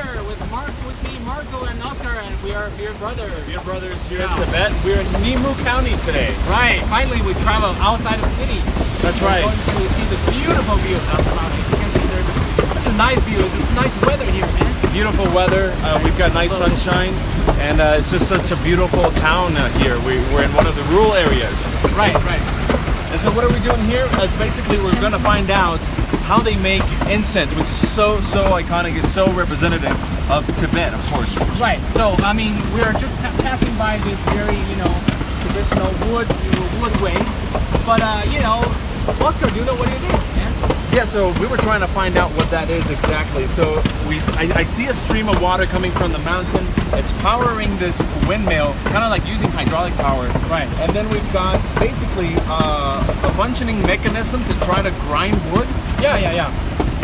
here with me, Marco, and Oscar, and we are beer brothers. Beer brothers here in Tibet. We're in Nyemo County today. Right. Finally, we travel outside of the city. That's right. We're going to see the beautiful view of Lhasa Mountain. You can see there's such a nice view. It's nice weather here, man. Beautiful weather. We've got nice sunshine, and it's just such a beautiful town here. We're in one of the rural areas. Right. And so what are we doing here? Basically, we're going to find out how they make incense, which is so iconic and so representative of Tibet, of course. Right. So, I mean, we're just passing by this very, traditional wood way. But, Oscar, do you know what it is, man? Yeah, so we were trying to find out what that is exactly. So I see a stream of water coming from the mountain. It's powering this windmill, kind of like using hydraulic power. Right. And then we've got basically a functioning mechanism to try to grind wood. Yeah.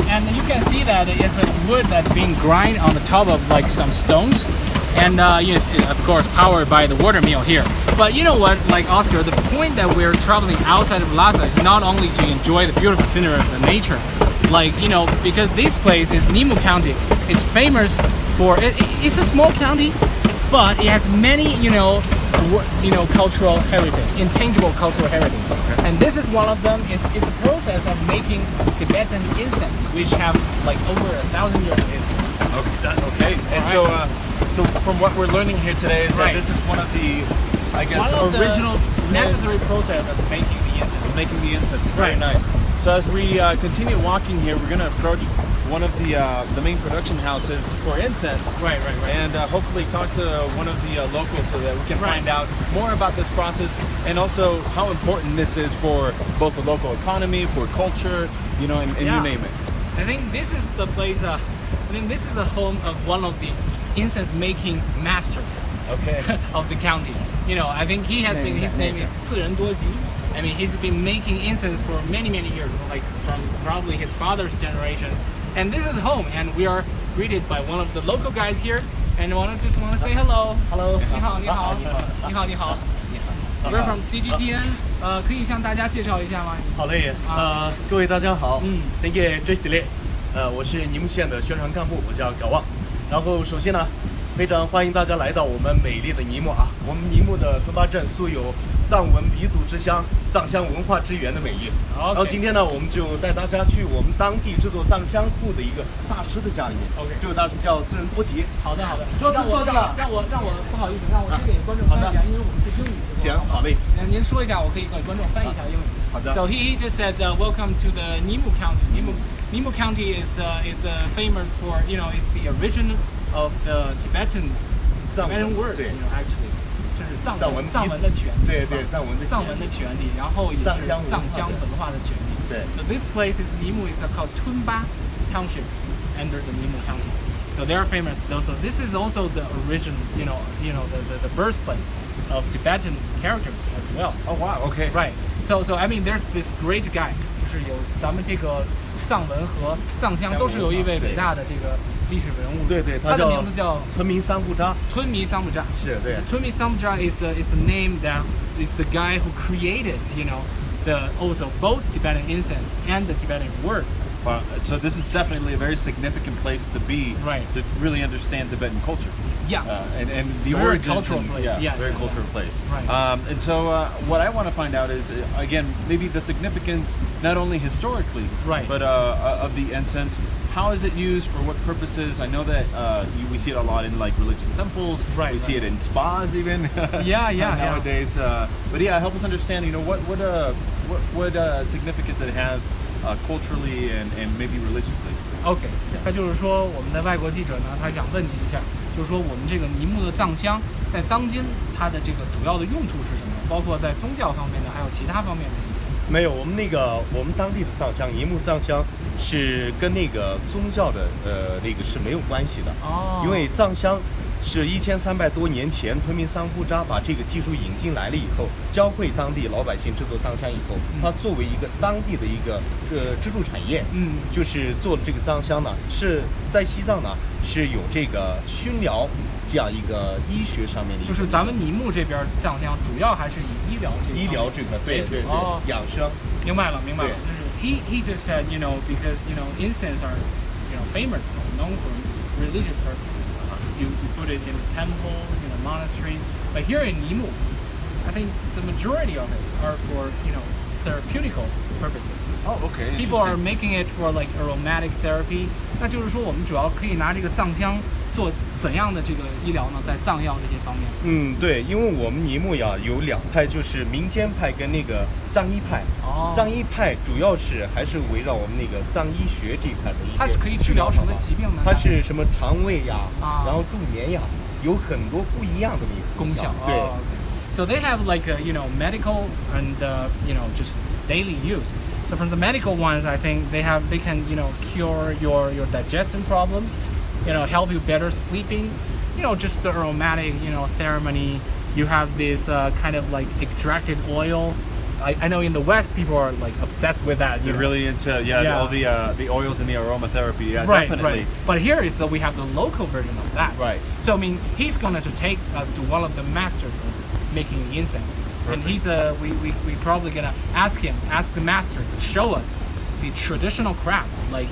And you can see that it's a wood that's being grind on the top of like some stones. And yes, of course, powered by the water mill here. But you know what, like Oscar, the point that we're traveling outside of Lhasa is not only to enjoy the beautiful scenery of the nature, because this place is Nyemo County. It's famous for it's a small county, but it has many cultural heritage, intangible cultural heritage. Okay. And this is one of them. It's a process of making Tibetan incense, which have like over 1,000 years of history. Okay. And right. So from what we're learning here today is that this is one of the, original necessary process of making the incense. Very nice. So as we continue walking here, we're going to approach one of the main production houses for incense. Right. And hopefully talk to one of the locals so that we can find out more about this process and also how important this is for both the local economy, for culture, and you name it. I think this is the place. This is the home of one of the incense making masters. Okay. Of the county. I think he has been. His name is 次仁多吉. I mean, he's been making incense for many years, like from probably his father's generation. And this is home, and we are greeted by one of the local guys here. And I just want to say hello. Hello. 你好. We're from CGTN. 可以向大家介绍一下吗？好嘞，各位大家好，Thank you, Justin。我是尼木县的宣传干部，我叫高旺。然后首先呢，非常欢迎大家来到我们美丽的尼木啊！我们尼木的吞巴镇素有藏文鼻祖之乡、藏香文化之源的美誉。然后今天呢，我们就带大家去我们当地制作藏香布的一个大师的家里面。OK， 这位大师叫次仁多吉。好的。让我不好意思，让我先给观众翻译一下，因为我们是英语。行，好嘞。您说一下，我可以给观众翻译一下英语。好的。So he just said, welcome to the Nyemo County. Nyemo County is famous for it's the origin of the Tibetan words, actually. 这是藏文的起源地，对，藏文的起源地，然后也是藏香文化的起源地。对。So this place is Nyemo is called Tunba Township under the Nyemo County. So they are famous. So this is also the origin, the birthplace of Tibetan characters as well. Oh wow. Okay. Right. So I mean, there's this great guy. 就是有咱们这个藏文和藏香都是有一位伟大的这个历史人物。对，他的名字叫吞弥三不扎。吞弥三不扎。是，对。吞弥三不扎 is the name that is the guy who created, the also both Tibetan incense and the Tibetan words. Wow. So this is definitely a very significant place to be, right? To really understand Tibetan culture. Yeah. And the very origins. Cultural place. Very cultural place. Right. And so what I want to find out is again maybe the significance not only historically, but of the incense. How is it used for what purposes? I know that we see it a lot in like religious temples. We see it in spas even. Nowadays. But help us understand. What significance it has culturally and maybe religiously. OK， 那就是说我们的外国记者呢，他想问你一下，就是说我们这个尼木的藏香在当今它的这个主要的用途是什么？包括在宗教方面的，还有其他方面的。没有，我们当地的藏香，尼木藏香是跟那个宗教的是没有关系的。因为藏香是1300多年前吞弥桑布扎把这个技术引进来了以后，教会当地老百姓制作藏香以后，它作为一个当地的一个支柱产业，就是做了这个藏香呢，是在西藏呢是有这个熏疗这样一个医学上面的，就是咱们尼木这边藏香主要还是以医疗这个对养生。明白了。就是 he just said because incense are famous known for religious purposes. You put it in a temple, in a monastery. But here in Nyemo, I think the majority of it are for therapeutical purposes. Oh, okay. People are making it for like aromatic therapy. 那就是说，我们主要可以拿这个藏香做怎样的这个医疗呢？在藏药这些方面。对，因为我们尼木呀有两派，就是民间派跟那个藏医派。藏医派主要是还是围绕我们那个藏医学这一块的一些。它可以治疗什么疾病呢？它是什么肠胃呀，然后助眠呀，有很多不一样的功效。对。So they have like medical and just daily use. So from the medical ones, I think they can cure your digestion problems, help you better sleeping, just the aromatic ceremony. You have this kind of like extracted oil. I know in the West people are like obsessed with that. They're really into all the oils and the aromatherapy. Yeah, right, definitely. Right. But here is that we have the local version of that. Right. So I mean, he's going to take us to one of the masters of making the incense. Perfect. And he's we probably gonna ask the masters to show us the traditional craft. Like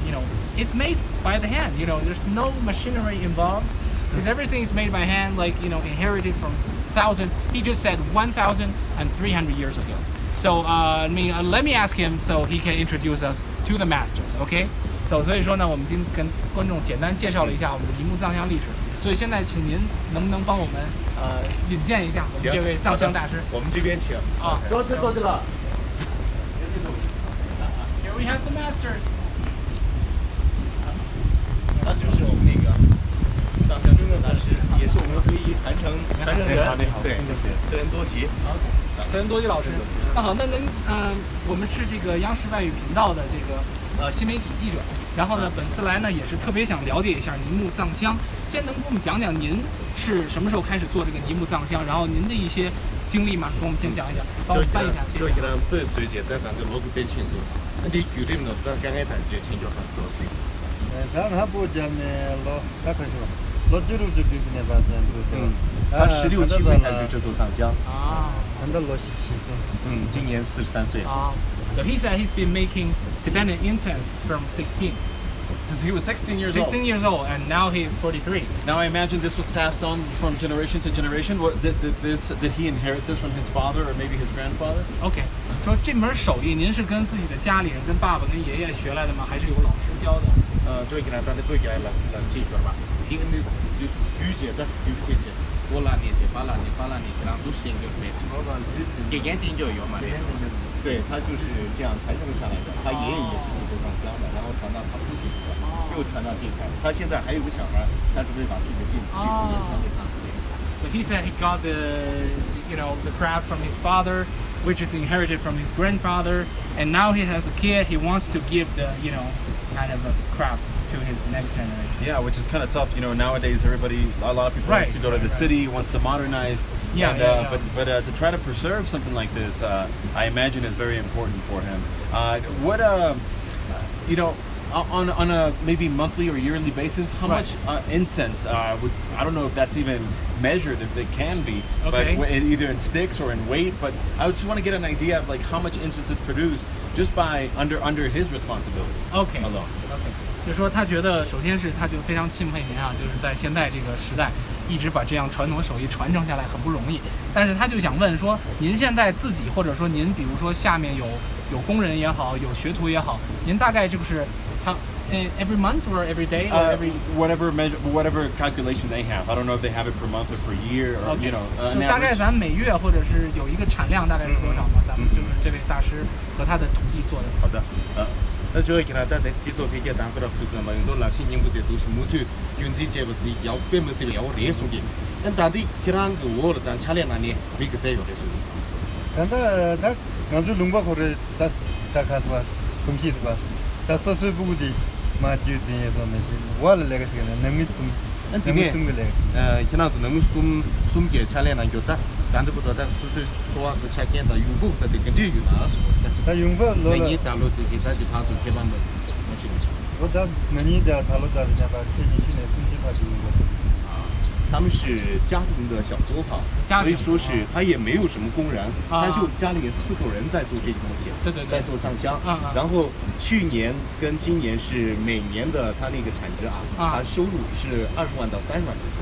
it's made by the hand. There's no machinery involved. Because everything is made by hand. Like inherited from he just said 1,300 years ago. So let me ask him so he can introduce us to the masters. Okay. So 所以说呢，我们今天跟观众简单介绍了一下我们的尼木藏香历史。所以现在请您能不能帮我们引荐一下我们这位藏香大师？我们这边请啊，桌子过去了。Here we have the master. 他就是我们那个藏香中的大师，也是我们唯一传承人。对，自然多吉。自然多吉老师。那好，那您我们是这个央视外语频道的这个新媒体记者。然后呢，本次来呢也是特别想了解一下尼木藏香。先能给我们讲讲您是什么时候开始做这个尼木藏香，然后您的一些经历吗？跟我们先讲一讲，帮我们翻译一下。谢谢。他16、17岁开始制作藏香。今年43岁。So he said he's been making Tibetan incense from 16. Since he was 16 years 16 years old, and now he is 43. Now I imagine this was passed on from generation to generation. Did he inherit this from his father or maybe his grandfather? OK， 说这门手艺您是跟自己的家里人、跟爸爸、跟爷爷学来的吗？还是有老师教的？最近呢，咱的对家了继续了吧。因为就是预姐的预姐姐，我那年前8年前都是一个妹子，也眼定就有嘛。对，他就是这样传承下来的。他爷爷也是这个藏香的，然后传到他父亲的，又传到这一代。他现在还有个小孩，他准备把这个技术也传给他。But he said he got the craft from his father, which is inherited from his grandfather, and now he has a kid. He wants to give the kind of a craft to his next generation. Yeah, which is kind of tough. Nowadays a lot of people wants to go to the city, wants to modernize. But to try to preserve something like this, I imagine is very important for him. On a maybe monthly or yearly basis, how much incense I don't know if that's even measured, if it can be, but either in sticks or in weight. But I just want to get an idea of like how much incense is produced just by under his responsibility. Alone. 就是说他觉得，首先是他就非常钦佩您啊，就是在现在这个时代，一直把这样传统手艺传承下来很不容易。但是他就想问说，您现在自己或者说您，比如说下面有工人也好，有学徒也好，您大概就是他every month or every day or whatever calculation they have. I don't know if they have it per month or per year or an 大概咱每月或者是有一个产量大概是多少吗？咱们就是这位大师和他的徒弟做的。好的，那就会给他带来制作这些单个的这个嘛，用到那些年不的都是木头，用这些不的要变不是要热送的，但当地其他个我的但차례那里没个这个的。근데 다 아주 lumba고를 다 가서 금시서 봐. 다 소스 부디 마주지에서 메시. 원래 내가 지금 너무 좀 지나도 너무 숨게 차례 나 교다. 단도보다 다 소스 좋아 그 차견다 유고 자데 근데 유나서. 다 용거 내기 달로 지지 다지 파주 개반도 마시고. 보다 많이 다 달로 다르냐 봐. 제니신의 숨지 가지고 거. 他们是家庭的小作坊，所以说是他也没有什么工人，他就家里面4口人在做这些东西，对，在做藏香。然后去年跟今年是每年的他那个产值他收入是20万到30万之间。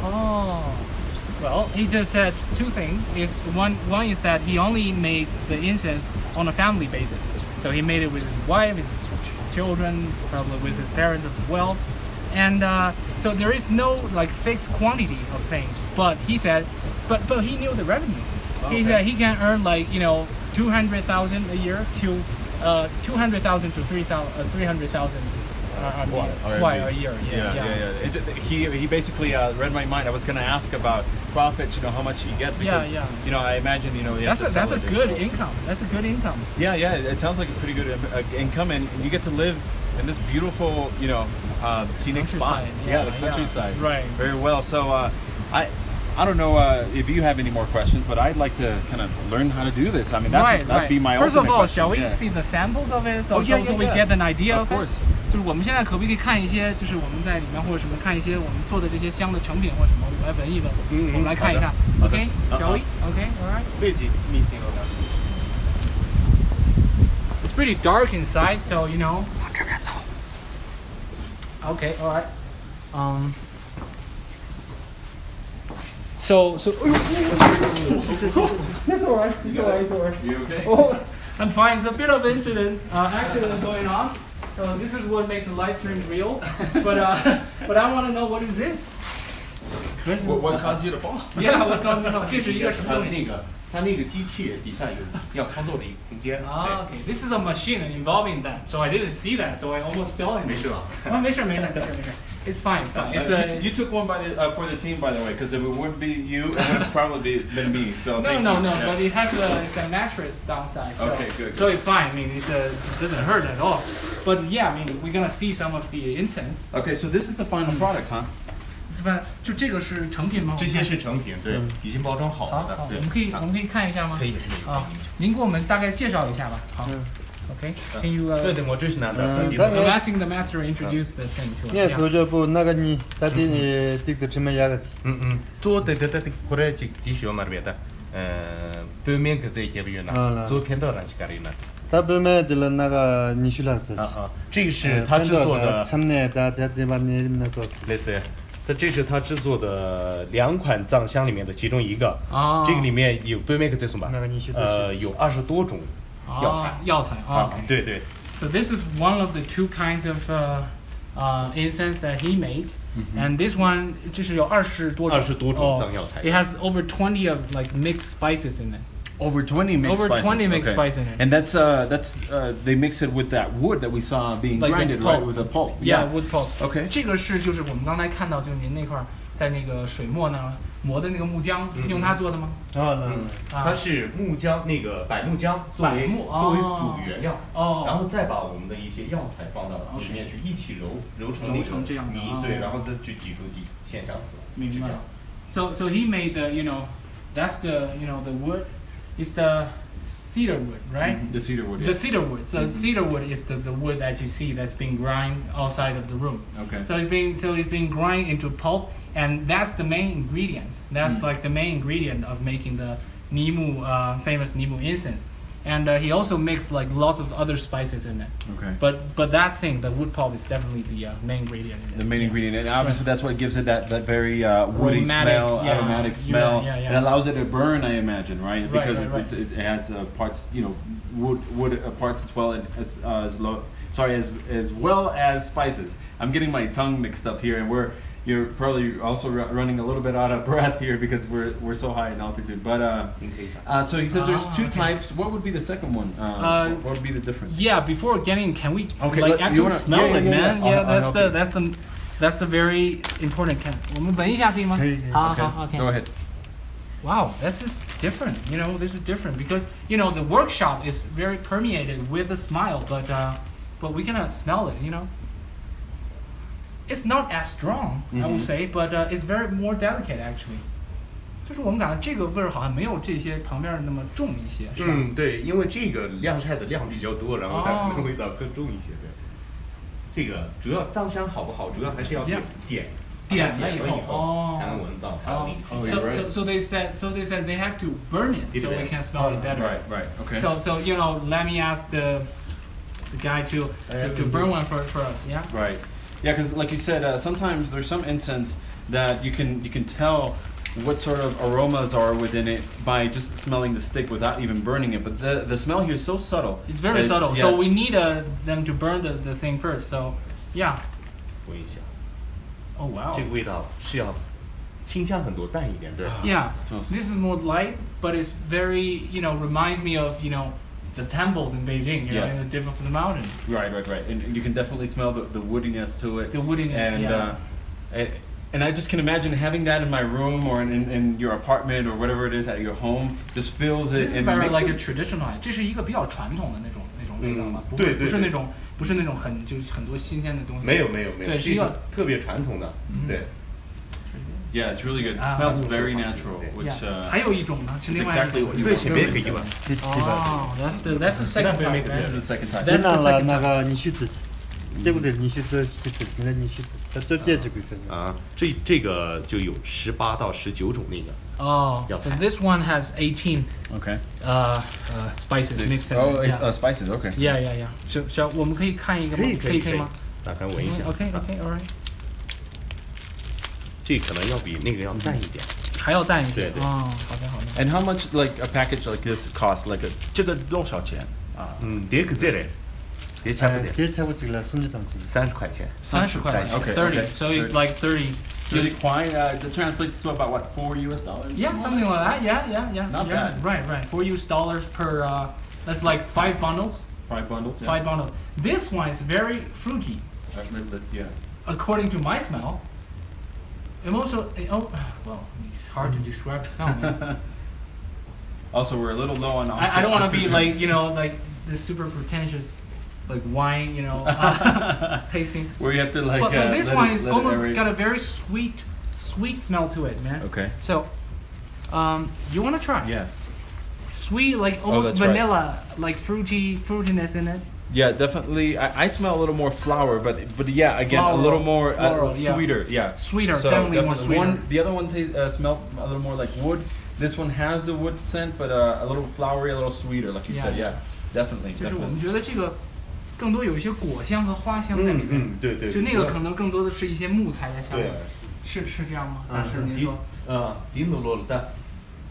Well, he just said 2 things. One is that he only made the incense on a family basis. So he made it with his wife, his children, probably with his parents as well. And so there is no like fixed quantity of things. But he said, but he knew the revenue. He said he can earn like 200,000 a year to 200,000 to 300,000. A year. He basically read my mind. I was going to ask about profits. How much you get because I imagine that's a good income. That's a good income. Yeah. It sounds like a pretty good income, and you get to live in this beautiful scenic spot. The countryside. Right. Very well. So I don't know if you have any more questions, but I'd like to kind of learn how to do this. I mean, that'd be my First of all, question. shall we see the samples of it so we get an idea of it? Of course. 就是我们现在可不可以看一些，就是我们在里面或者什么看一些我们做的这些香的成品或什么来文艺的，我们来看一看。Okay, shall we? Okay, all right. It's pretty dark inside, so Okay, all right. So. It's all right. You okay? Oh, I'm fine. It's a bit of accident going on. So this is what makes a live stream real. But I want to know what is this? What caused you to fall? Yeah, what caused you to fall? 这是一个什么东西？它那个机器底下有要操作的一个空间。Okay. This is a machine involving that, so I didn't see that, so I almost fell in. 没事吧？没事。It's fine. You took one for the team, by the way, because if it wouldn't be you, it would have probably been me. So no. But it has a mattress downside. So, okay, good. So it's fine. I mean, it doesn't hurt at all. But yeah, I mean, we're gonna see some of the incense. Okay, so this is the final product, huh? 就这个是成品吗？这些是成品，对，已经包装好了的。好，我们可以看一下吗？可以。您给我们大概介绍一下吧。好。Okay. Can you? 对，我就是拿的。I'm asking the master introduce the thing to us. 네, 소저부 나가니 다디 딕드치마 야가티. 또 그래 지시오 말베다. 뼈면 그제 개비요나. 저 편도랑 지가리나. 다음에 들은 나가 니슈라스. 这个是他制作的。참내 다데바니做。类似。这是他制作的2款藏香里面的其中一个。这个里面有뼈면 그제什么？有20多种。药材对。So this is one of the 2 kinds of incense that he made, and this one 就是有20多种藏药材。It has over 20 of like mixed spices in it. Over 20 mixed spices in it. And that's they mix it with that wood that we saw being grinded, right? With the pulp. Yeah, wood pulp. Okay. 这个是就是我们刚才看到就是您那块在那个水磨呢磨的那个木浆，用它做的吗？它是木浆，那个柏木浆作为主原料，然后再把我们的一些药材放到里面去一起揉成那个泥，对，然后再去挤出线香出来。明白。So he made the that's the the wood is the cedar wood, right? The cedar wood. The cedar wood. So cedar wood is the wood that you see that's being ground outside of the room. Okay. So it's being ground into pulp, and that's the main ingredient. That's like the main ingredient of making the famous Nyemo incense. And he also mixed like lots of other spices in it. Okay. But that thing, the wood pulp, is definitely the main ingredient. The main ingredient, and obviously that's what gives it that very woody smell, aromatic smell. It allows it to burn, I imagine, right? Because it has parts, wood parts as well as well as spices. I'm getting my tongue mixed up here, and you're probably also running a little bit out of breath here because we're so high in altitude. But so he said there's 2 types. What would be the second one? What would be the difference? Yeah, before getting, can we actually smell it, man? Yeah, that's the very important. 我们闻一下可以吗？可以。好 ，OK. Go ahead. Wow, this is different. This is different because the workshop is very permeated with the smile, but we cannot smell it. It's not as strong, I would say, but it's very more delicate actually. 就是我们感觉这个味儿好像没有这些旁边那么重一些，是吧？对，因为这个晾晒的量比较多，然后它可能味道更重一些。对，这个主要藏香好不好，主要还是要点点了以后才能闻到它的那个清香。So they said they have to burn it so we can smell it better. Right. Okay. So let me ask the guy to burn one for us. Yeah. Right. Yeah, because like you said, sometimes there's some incense that you can tell what sort of aromas are within it by just smelling the stick without even burning it. But the smell here is so subtle. It's very subtle. So we need them to burn the thing first. So yeah. 闻一下。Oh wow. 这个味道是要清香很多，淡一点，对。Yeah. This is more light, but it's very reminds me of the temples in Beijing, in the dip of the mountain. Right. And you can definitely smell the woodiness to it. The woodiness, and and I just can imagine having that in my room or in your apartment or whatever it is at your home, just fills it. This is very like a traditional. 这是一个比较传统的那种味道吗？对，不是那种很多新鲜的东西。没有，对，是一个特别传统的，对。Yeah, it's really good. It smells very natural. Which 还有一种呢，是另外一种。对，前面可以闻。哦，that's the second type. This is the second type. That's the second type. 那个你须知，这个的你须知，现在你须知，它这点这个是。啊，这个就有18到19种那个。Oh, so this one has 18. Okay. Spices mixed. Oh, spices. Okay. Yeah. 小我们可以看一个吗？可以吗？打开闻一下。Okay, all right. 这可能要比那个要淡一点。还要淡一点。对。哦，好的。And how much like a package like this cost? Like 这个多少钱？这个这嘞，别差不点。别差不多了，30块钱。30块。Okay. 30. So it's like 30. Really quite. That translates to about what, $4? Yeah, something like that. Yeah. Not bad. Right. $4 per. That's like 5 bundles. 5 bundles. Yeah. 5 bundles. This one is very fruity. Yeah. According to my smell. And also, well, it's hard to describe smell, man. Also, we're a little low on. I don't want to be like like this super pretentious, like wine, tasting. Where you have to like. But this one is almost got a very sweet smell to it, man. Okay. So, you want to try? Yeah. Sweet, like almost vanilla, like fruitiness in it. Yeah, definitely. I smell a little more flour, but yeah, again, Floral, a little more floral, sweeter. Yeah. Sweeter, So definitely more sweeter. The other one smelled a little more like wood. This one has the wood scent, but a little flowery, a little sweeter, like you said. Yeah, definitely. 就是我们觉得这个更多有一些果香和花香在里面。对。就那个可能更多的是一些木材的香味。是这样吗？大师您说。딘노로다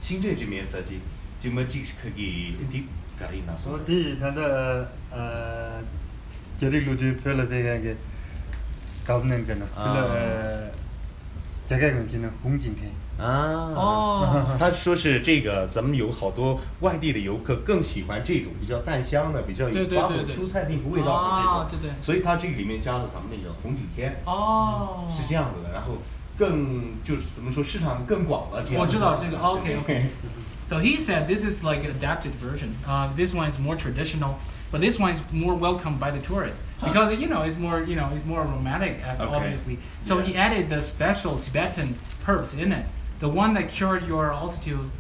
신제지 메시지 지금 그게 딥 가리나. 어디 단다 결의로도 별로 되게 가보는 거는 별로 제가 건지는 홍진태. 他说是这个，咱们有好多外地的游客更喜欢这种比较淡香的、比较有花果蔬菜那个味道的这种，对，所以它这个里面加了咱们那个红景天，是这样子的，然后更就是怎么说市场更广了这样。我知道这个 ，OK。So he said this is like an adapted version. This one is more traditional, but this one is more welcomed by the tourists because it's more it's more aromatic, obviously. So he added the special Tibetan herbs in it. The one that cured your altitude,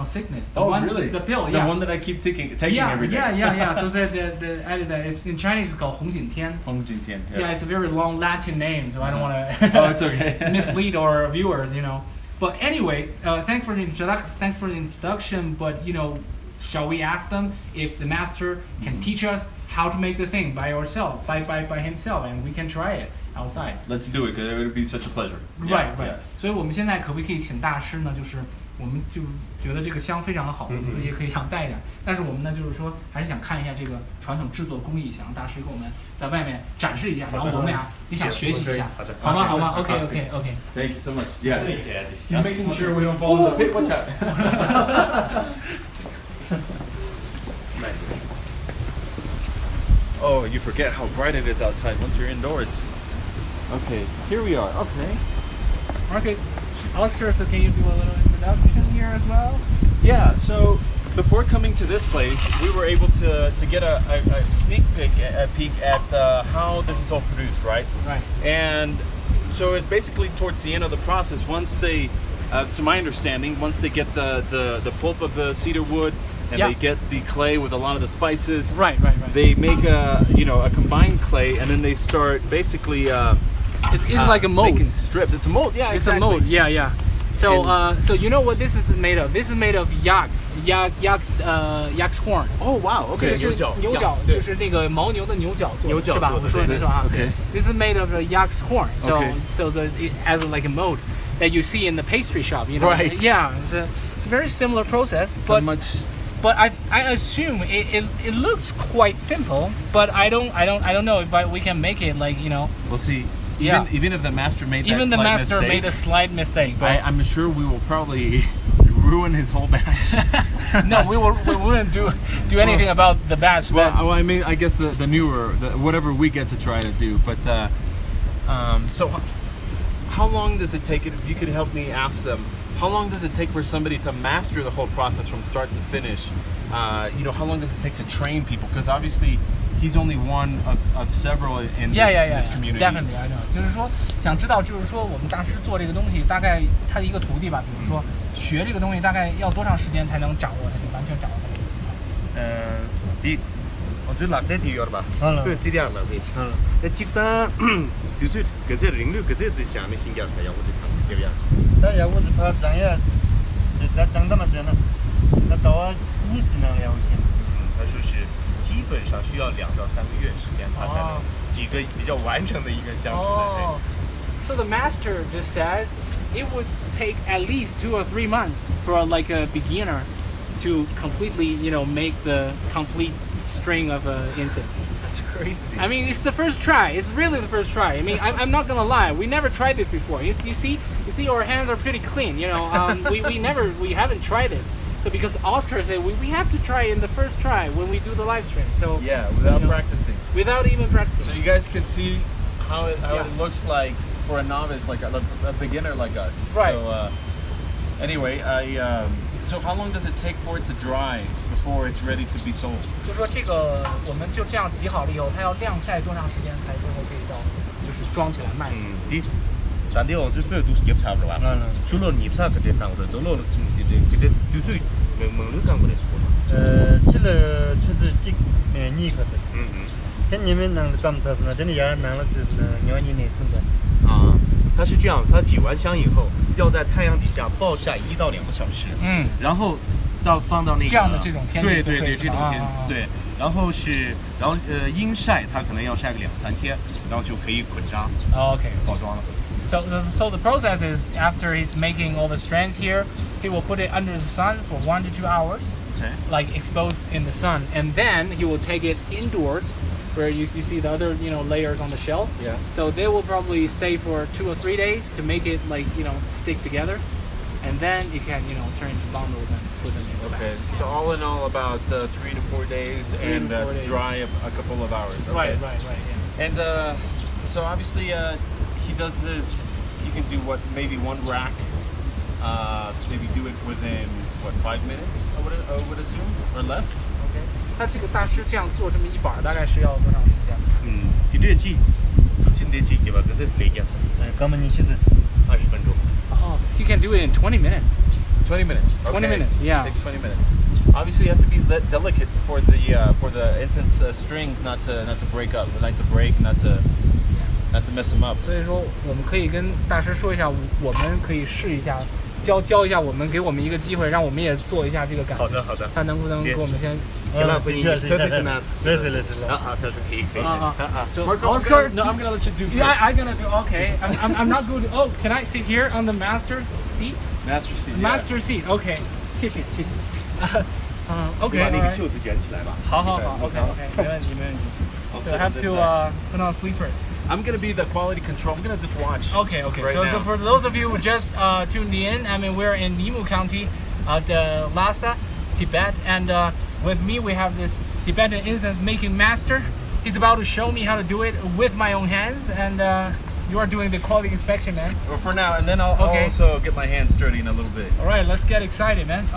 sickness. The one, really? The pill, The one that I keep taking every day. Yeah. So the added that. It's in Chinese. It's called 红景天. 红景天. Yes. Yeah, it's a very long Latin name, so I don't want to. Oh, it's okay. mislead our viewers, But anyway, thanks for the introduction. But shall we ask them if the master can teach us how to make the thing by ourselves, by himself, and we can try it outside? Let's do it, because it would be such a pleasure. Right. 所以我们现在可不可以请大师呢？就是我们就觉得这个香非常的好，我们自己也可以想带一点。但是我们呢，就是说还是想看一下这个传统制作工艺，想让大师给我们在外面展示一下，然后我们俩也想学习一下，好吗 ？OK. Thank you so much. Yeah. He's making sure we don't fall in the pit. Watch out. Oh, you forget how bright it is outside once you're indoors. Okay, here we are. Okay. Oscar, so can you do a little introduction here as well? Yeah, so before coming to this place, we were able to get a sneak peek at how this is all produced, right? Right. And so it's basically towards the end of the process, once they, to my understanding, once they get the pulp of the cedar wood and they get the clay with a lot of the spices, right. They make a combined clay, and then they start basically It's like a mold. Making strips. It's a mold. Yeah, It's exactly. a mold. Yeah, yeah. So so you know what this is made of? This is made of yak's horn. Oh wow. Okay. 就是牛角，对就是那个牻牛的牛角做的，牛角是吧？做的我说的没错啊。 Okay. This is made of yak's horn. So Okay. so it as like a mold that you see in the pastry shop. You know. Right. Yeah. It's a very similar process, But but I assume it looks quite simple. But I don't know if we can make it like we'll see. Yeah. Even if the master made that even the slight master mistake, made a slight mistake. But I'm sure we will probably ruin his whole batch. no, we wouldn't do anything about the batch. Well, I mean, I guess the newer, whatever we get to try to do. But so, how long does it take? If you could help me ask them, how long does it take for somebody to master the whole process from start to finish? How long does it take to train people? Because obviously, he's only one of several in this community. Definitely, I know. 就是说，想知道，就是说，我们大师做这个东西，大概他的一个徒弟吧，比如说学这个东西，大概要多长时间才能掌握它，就完全掌握它这个技巧？第，我最垃圾第二吧，对，这两垃圾去。那记得就是搿只人流搿只之下面新疆啥样，我就看这个样子。但要我是怕长呀，就他长得嘛这样的，那到啊你只能了解。他说是基本上需要2到3个月时间，他才能几个比较完整的一个项目。Oh, so the master just said it would take at least 2 or 3 months for like a beginner to completely, make the complete string of incense. That's crazy. I mean, it's the first try. It's really the first try. I mean, I'm not gonna lie. We never tried this before. You see, our hands are pretty clean. We haven't tried it. So because Oscar said we have to try in the first try when we do the live stream. So Yeah, without practicing. without even practicing. So you guys can see how it looks like for a novice, like a beginner like us. Right. So anyway, so how long does it take for it to dry before it's ready to be sold? 就说这个我们就这样挤好了以后，它要晾晒多长时间才最后可以到就是装起来卖？但你往最背都是检查不了吧？除了你啥个这当的，都了这就最门路干过来说嘛。去了就是几你可的。看你们能干啥子呢？真的也能了就是2年内生产。啊，它是这样子，它挤完香以后，要在太阳底下暴晒1到2个小时。然后放到那个这样的这种天气。对，这种天对。然后阴晒，它可能要晒个2-3天，然后就可以捆扎。Okay. 包装了。So the process is after he's making all the strands here, he will put it under the sun for 1 to 2 hours, like exposed in the sun, and then he will take it indoors, where you see the other layers on the shelf. Yeah. So they will probably stay for 2 or 3 days to make it like stick together, and then you can turn into bundles and put them in the Okay. bags. So all in all, about 3 to 4 days, and to dry a couple of hours. Okay. Right. Yeah. And so obviously he does this. He can do maybe 1 rack. Maybe do it within 5 minutes. I would assume, or less. Okay. 他这个大师这样做这么一板，大概是要多长时间？第这季主心这季对吧？这是哪件事刚刚你去的？20分钟。Oh, he can do it in 20 minutes. 20 minutes. 20 minutes. Yeah. It takes 20 minutes. Obviously, you have to be delicate for the incense strings not to break up, not to break, not to mess them up. 所以说，我们可以跟大师说一下，我们可以试一下，教一下我们，给我们一个机会，让我们也做一下这个感觉。好的。他能不能给我们先？给了回你，车子是哪？对。他说可以。So Marco, Oscar, I'm gonna let you do. Yeah, I'm gonna do. Okay, I'm not good. Oh, can I sit here on the master's seat? Master seat. Master seat. Okay, 谢谢。OK. 把那个袖子卷起来吧。好。OK. 没问题。So I have to put on sleepers. I'm gonna be the quality control. I'm gonna just watch. Okay. Right So now. for those of you who just tuned in, I mean we're in Nyemo County, the Lhasa, Tibet, and with me we have this Tibetan incense making master. He's about to show me how to do it with my own hands, and you are doing the quality inspection, man. Well, for now, and then I'll also get my hands sturdy in a little bit. All right, let's get excited, man.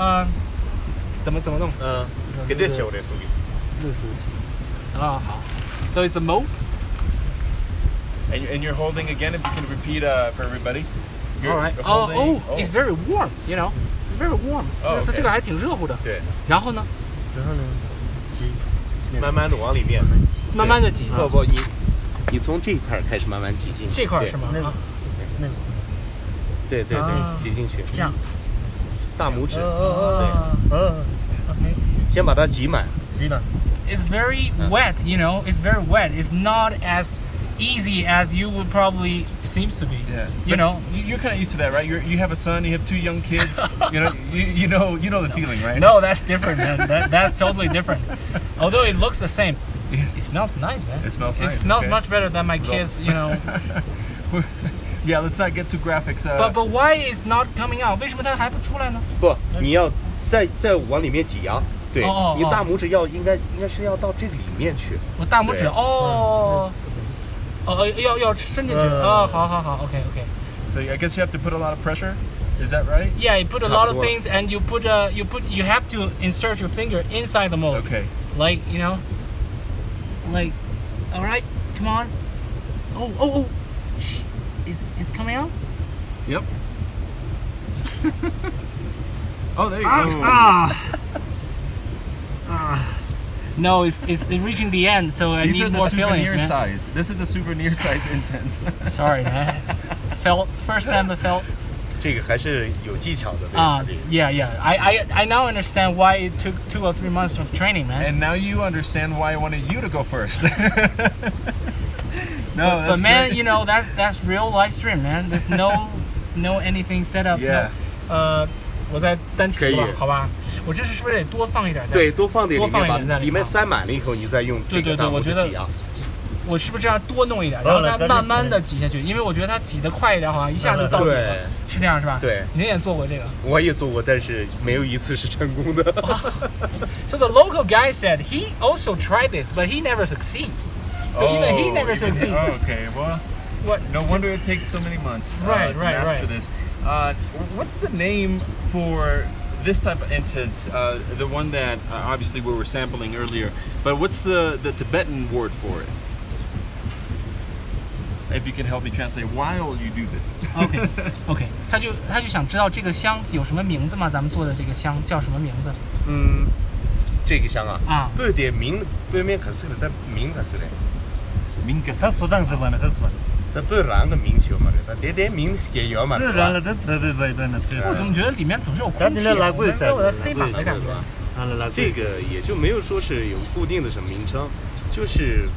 怎么弄？跟这小的手里。好。So it's the mold. And you're holding again. If you can repeat for everybody. All right. It's very warm. It's very warm. 说这个还挺热乎的。对。然后呢？挤，慢慢的往里面。慢慢的挤。不，你你从这一块开始慢慢挤进去。这块是吗？对，挤进去。这样。大拇指。OK。先把它挤满。It's very wet, you know. It's very wet. It's not as easy as you would probably seems to be. Yeah. You know. You're kind of used to that, right? You have a son. You have 2 young kids. you know the feeling, right? No, that's different, man. That's totally different. Although it looks the same, it smells nice, man. It smells nice. It smells okay. much better than my kids, you know. Yeah, let's not get too graphics. But why is not coming out? 为什么它还不出来呢？不，你要再往里面挤压。对，你大拇指应该是要到这个里面去。我大拇指要伸进去。好 OK. So I guess you have to put a lot of pressure. Is that right? Yeah, you put a lot of things, and you have to insert your finger inside the mold. Okay. Like, you know, like, all right, come on. Oh. Shh. Is coming out? Yep. Oh, there you go. No, it's reaching the end, so I These need are the more fillings, souvenir man. size. This is the souvenir size incense. Sorry, man. First time I felt. 这个还是有技巧的。Yeah. I now understand why it took 2 or 3 months of training, man. And now you understand why I wanted you to go first. But man, you know, that's real live stream, man. There's no anything set up. Yeah. 我再单起吧，好吧？我这是不是得多放一点？对，多放点里面，把里面塞塞满了以后，你再用这个大拇指挤压。我是不是这样多弄一点，然后它慢慢的挤下去？因为我觉得它挤得快一点，好像一下就到底了，是这样是吧？对。您也做过这个？我也做过，但是没有一次是成功的。So the local guy said he also tried this, but he never succeeded. So even he never succeeded. Okay, well, no wonder it takes so many months to master this. What's the name for this type of incense? The one that obviously we were sampling earlier, but what's the Tibetan word for it? If you can help me translate while you do this. OK， 他就想知道这个香有什么名字吗？咱们做的这个香叫什么名字？这个香啊，不点名，不面可是的，但名可是的。名可是。他说当时吧，那个说。它不然个名球嘛的，它点名也要嘛。我怎么觉得里面总是有空气？给我的塞满的感觉。这个也就没有说是有固定的什么名称，就是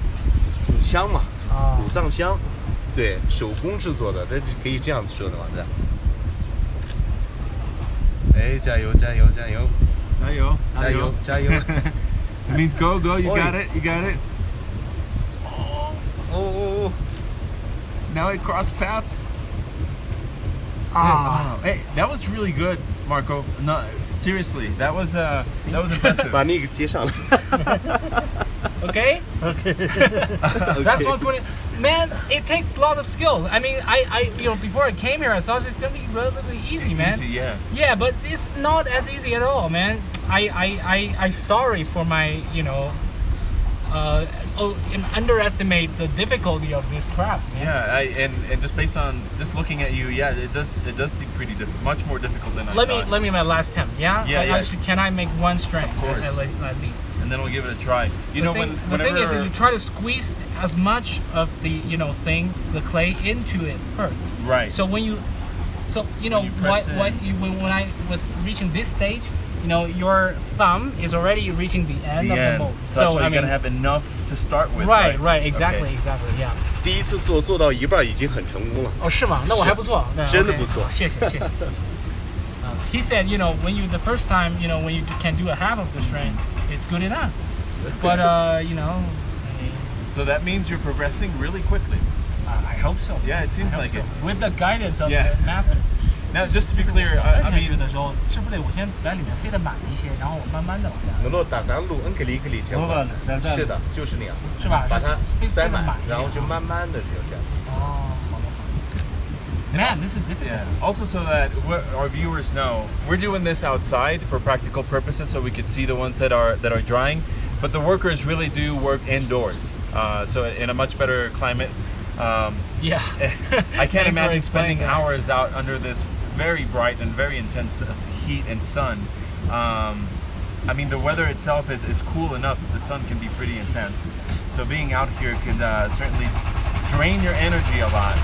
古香嘛，古藏香，对，手工制作的，它可以这样子说的嘛，对。哎，加油！ It means go, you got it. Oh. Now it crossed paths. Hey, that was really good, Marco. No, seriously, that was impressive. 把那个接上了。Okay. That's what good. Man, it takes a lot of skills. I mean, I before I came here, I thought it's gonna be relatively easy, man. Easy, yeah. Yeah, but it's not as easy at all, man. I sorry for my, underestimate the difficulty of this craft, man. Yeah, and just based on just looking at you, yeah, it does seem pretty much more difficult than I thought. Let me my last attempt. Yeah. Can I make one string? Of course. At least. And then we'll give it a try. The thing is, you try to squeeze as much of the the clay into it first. Right. So when I was reaching this stage, your thumb is already reaching the end of the mold. So that's why you gotta have enough to start with. Right. Exactly. Yeah. 第一次做到一半已经很成功了。哦，是吗？那我还不错。真的不错。谢谢。He said, when you the first time, when you can do a half of the string, it's good enough. But So that means you're progressing really quickly. I hope so. Yeah, it seems like it. With the guidance of the master. Now, just to be clear, I mean, 的时候是不是得我先把里面塞得满一些，然后我慢慢的往下。是的，就是那样。是吧？把它塞满，然后就慢慢的就这样挤。哦，好的。Man, this is difficult. Yeah. Also, so that our viewers know, we're doing this outside for practical purposes, so we could see the ones that are drying. But the workers really do work indoors, so in a much better climate. Yeah. I can't imagine spending hours out under this very bright and very intense heat and sun. I mean, the weather itself is cool enough, but the sun can be pretty intense. So being out here can certainly drain your energy a lot.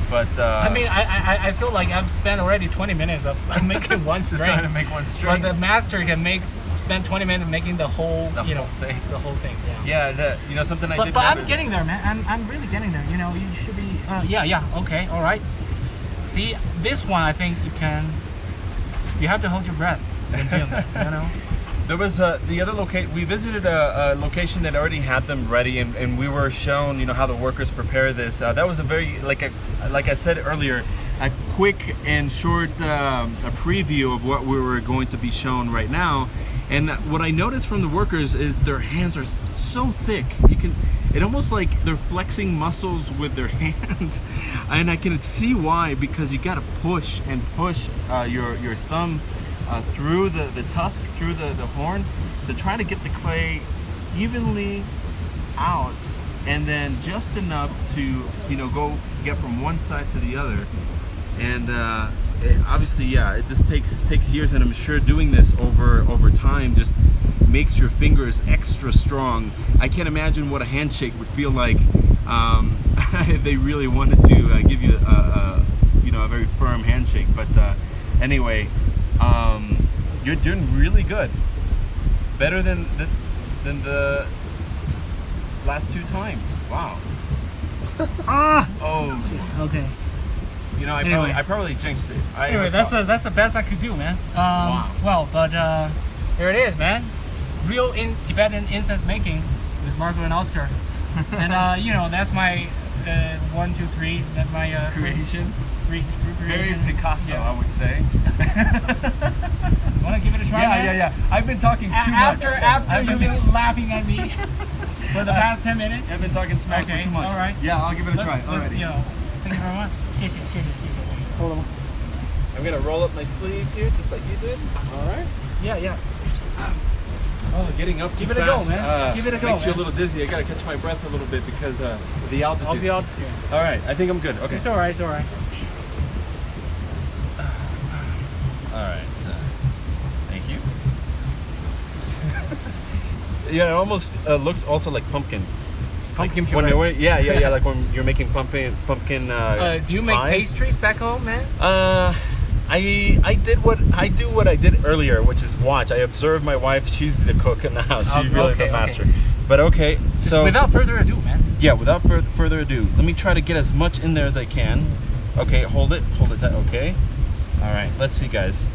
But I mean, I feel like I've spent already 20 minutes of making one string. Just trying to make one string. But the master can spend 20 minutes making the whole, whole thing. The whole thing. Yeah. Yeah, something I did. But I'm getting there, man. I'm really getting there. You should be. Yeah. Okay. All right. See, this one I think you have to hold your breath. There was the other location. We visited a location that already had them ready, and we were shown, how the workers prepare this. That was a very, like I said earlier, a quick and short a preview of what we were going to be shown right now. And what I noticed from the workers is their hands are so thick. It almost like they're flexing muscles with their hands, and I can see why, because you got to push and push your thumb through the tusk, through the horn, to try to get the clay evenly out, and then just enough to go get from one side to the other. And obviously, it just takes years, and I'm sure doing this over time just makes your fingers extra strong. I can't imagine what a handshake would feel like if they really wanted to give you a very firm handshake. But anyway, you're doing really good. Better than the last two times. Wow. Oh. Okay. I probably jinxed it. Anyway, that's the best I could do, man. Wow. Well, but here it is, man. Real Tibetan incense making with Marco and Oscar. And that's my 1, 2, 3. That's my creation. Three Very creation. Picasso, Yeah. I would say. Want to give it a try? man? Yeah. I've been talking too much. After you've been laughing at me for the past 10 minutes. I've been talking smack for too much. All right. Yeah, I'll give it a try. Let's, Alrighty. thank you very much. 谢谢. Hold on. I'm gonna roll up my sleeves here, just like you did. All right. Yeah. Oh, getting up too Give it a fast. go, man. Give it a go, Makes you a man. little dizzy. I gotta catch my breath a little bit because of the altitude. Of the altitude. All right, I think I'm good. Okay. It's all right. All right. Thank you. Yeah, it almost looks also like pumpkin. Pumpkin When puree. yeah, like when you're making pumpkin. Do you make pie. pastries back home, man? I do what I did earlier, which is watch. I observe my wife. She's the cook in the house. She's really the master. Okay. But okay, Just without further ado, man. Yeah, without further ado, let me try to get as much in there as I can. Okay, hold it tight. Okay. All right. Let's see, guys.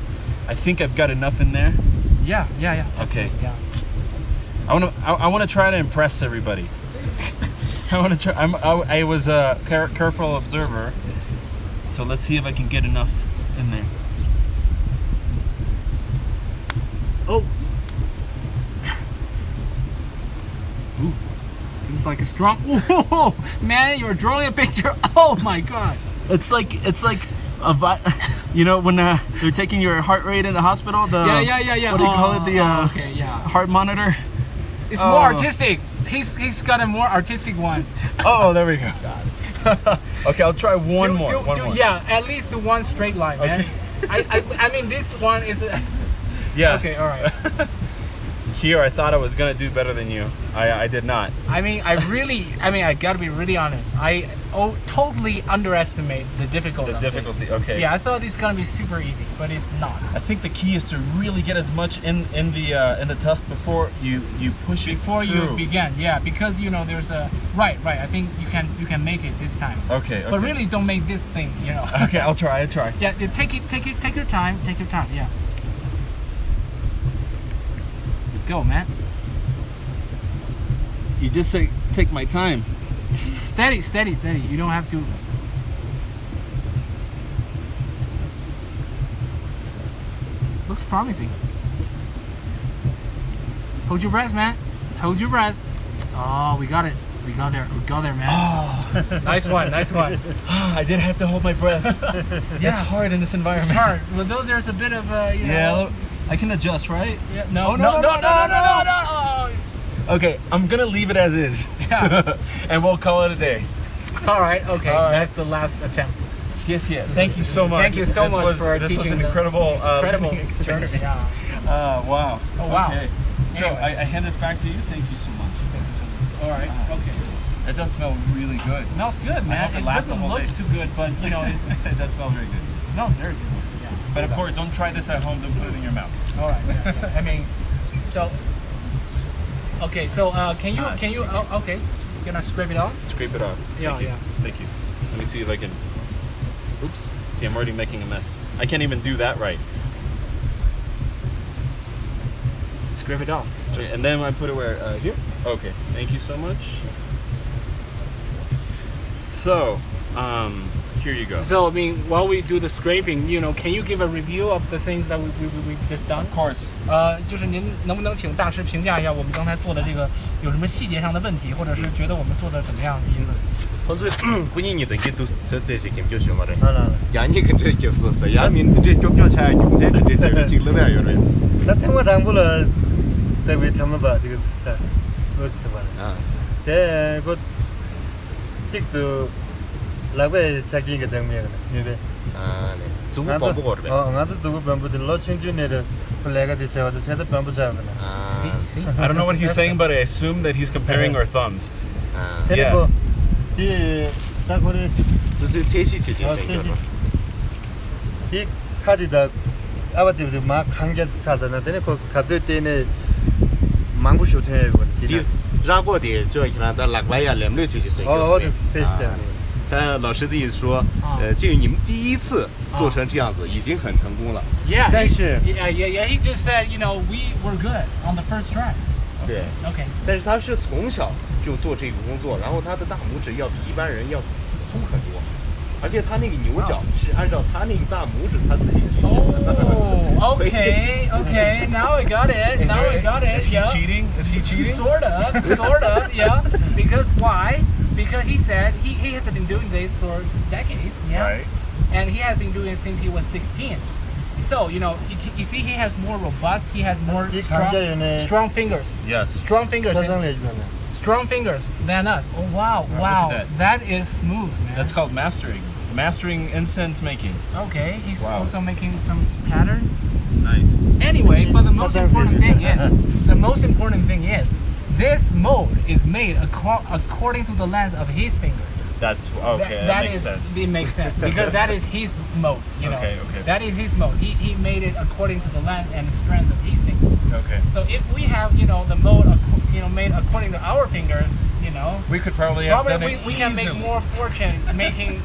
I think I've got enough in there. Yeah. Okay. Yeah. I want to try to impress everybody. I want to try. I was a careful observer, so let's see if I can get enough in there. Oh. Ooh. Seems like a strong. Whoa, man! You're drawing a picture. Oh my God. It's like when they're taking your heart rate in the hospital. Yeah. What do you call it? The okay, yeah. heart monitor. It's more artistic. He's got a more artistic one. Oh, there we go. Okay, I'll try one more. Yeah, at least do one straight line, man. Okay. I mean, this one is. Yeah. Okay, all right. Here, I thought I was gonna do better than you. I did not. I gotta be really honest. I totally underestimate the difficulty. Okay. Yeah, I thought it's gonna be super easy, but it's not. I think the key is to really get as much in the tusk before you push before it you through. begin. Yeah, because there's a right. I think you can make it this time. Okay. But really, don't make this thing. Okay, I'll try. Yeah, take your time. Take your time. Yeah. Go, man. You just say take my time. Steady. You don't have to. Looks promising. Hold your breath, man. Hold your breath. Oh, we got it. We got there, man. Oh. Nice one. I did have to hold my breath. Yeah. It's hard in this environment. It's hard. Although there's a bit of Yeah, I can adjust, right? Yeah. No. Okay, I'm gonna leave it as is. Yeah. And we'll call it a day. All right. Okay. All right. That's the last attempt. Yes. Thank you so much. Thank you so much for this teaching. was an incredible incredible experience. Yeah. Wow. Oh wow. Okay. So Anyway. I hand this back to you. Thank you so much. All right. Okay. It does smell really good. It smells good, I man. hope it It lasts the doesn't whole look day. too good, but you know, It does smell very good. it smells very good. Yeah. But of course, don't try this at home. Don't put it in your mouth. All right. Yeah. I mean, so. Okay, so can you? Oh, okay, you're gonna scrape it off. Scrape it off. Yeah, Thank you. yeah. Thank you. Let me see if I can. Oops. See, I'm already making a mess. I can't even do that right. Scrape it off. And then I put it where here. Okay. Thank you so much. So, here you go. So I mean, while we do the scraping, you know, can you give a review of the things that we've just done? Of course. 就是您能不能请大师评价一下我们刚才做的这个有什么细节上的问题，或者是觉得我们做的怎么样的意思？ 먼저 군인이든 게 저때시 김교수 말에. 알아. 야니 근데 없었어. 야민 이제 쫓겨차야 경제 이제 저를 찍으려야 이러면서. 나 태마 당불을 대비 참아 봐. 이거 진짜. 멋있어 봐. 아. 그 틱도 라베 사기가 되면 네베. 아, 네. 중국 범부 거래. 나도 두고 범부들 로친주네를 플레가 되셔도 제가 범부 잡거나. 아. See? I don't know what he's saying, but I assume that he's comparing our thumbs. 아. 그리고 이 딱거리 스스 제시 지지 생겨. 이 카드다 아버지들 막 한개 사잖아. 근데 그 갑자기 때문에 망고 쇼트해 버리. 拉过的这一看到拉外呀两六지지 생겨. 对，谢谢。他老师的意思说，这个你们第一次做成这样子已经很成功了。 Yeah. 但是 Yeah. He just said, you know, we were good on the first try. 对， Okay. 但是他是从小就做这个工作，然后他的大拇指要比一般人要粗很多，而且他那个牛角是按照他那个大拇指他自己去选的。 Oh, okay. Now I got it. Is he Yeah. cheating? Is he cheating? Sort of, yeah. Because why? Because he said he has been doing this for decades, yeah. Right. And he has been doing it since he was 16. So, you know, you see he has more robust, he has more 이 강자연의 strong fingers. Yes. Strong fingers. 사장을 해주면. Strong fingers than us. Oh, wow. Wow, look at That is smooth, man. That's called mastering. Mastering incense making. Okay, he's Wow. also making some patterns. Nice. Anyway, but the most 사장 important baby. thing is, this mold is made according to the length of his finger. That's okay. That makes sense. It makes sense because that is his mode. You know, Okay. that is his mode. He made it according to the length and strength of his finger. Okay. So if we have, you know, the mode, made according to our fingers, you know, We could probably have done it we can make easily. more fortune making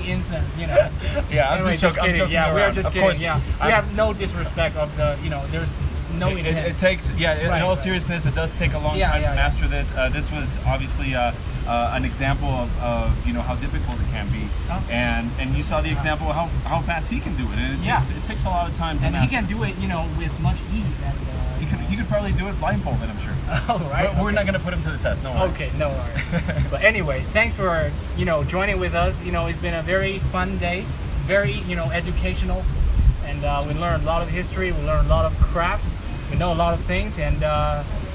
incense. You know. Yeah, I'm Anyway, just kidding. joking Yeah, we are around. just Of kidding. course, Yeah, we have no disrespect of the, you know, there's no intent. It takes, in all Right. seriousness, it does take a long Yeah, time yeah, to master this. This was obviously an example of you know how difficult it can be, and you saw the example of how fast he can do it. And it takes a lot of time to And master. he can do it, you know, with much ease. And He could probably do it blindfolded, I'm sure. all right. But we're not going to put him to the test. No worries. Okay, no worries. But anyway, thanks for, you know, joining with us. You know, it's been a very fun day, very, you know, educational, and we learned a lot of history. We learned a lot of crafts. We know a lot of things, and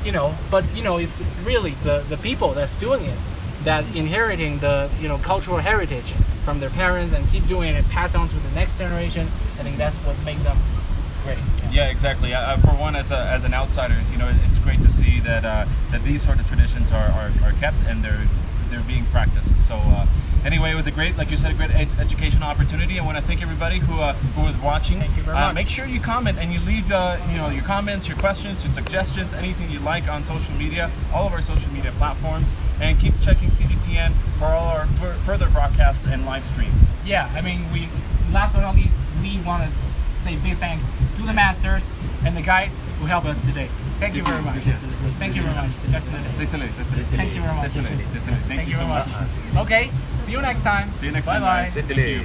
you know, but you know, it's really the people that's doing it, that inheriting the, you know, cultural heritage from their parents and keep doing it, pass on to the next generation. I think that's what makes them great. Yeah, exactly. For one, as an outsider, you know, it's great to see that that these sort of traditions are kept and they're being practiced. So anyway, it was a great, like you said, a great educational opportunity. I want to thank everybody who was watching. Thank you very much. Make sure you comment and you leave you know, your comments, your questions, your suggestions, anything you like on social media, all of our social media platforms, and keep checking CGTN for all our further broadcasts and live streams. Yeah, I mean, last but not least, we want to say big thanks to the masters and the guide who helped us today. Thank you very much. Thank you very much. Thank you very much. Thank you so much. Okay, see you next time. See you next Bye time, bye. guys. Thank you.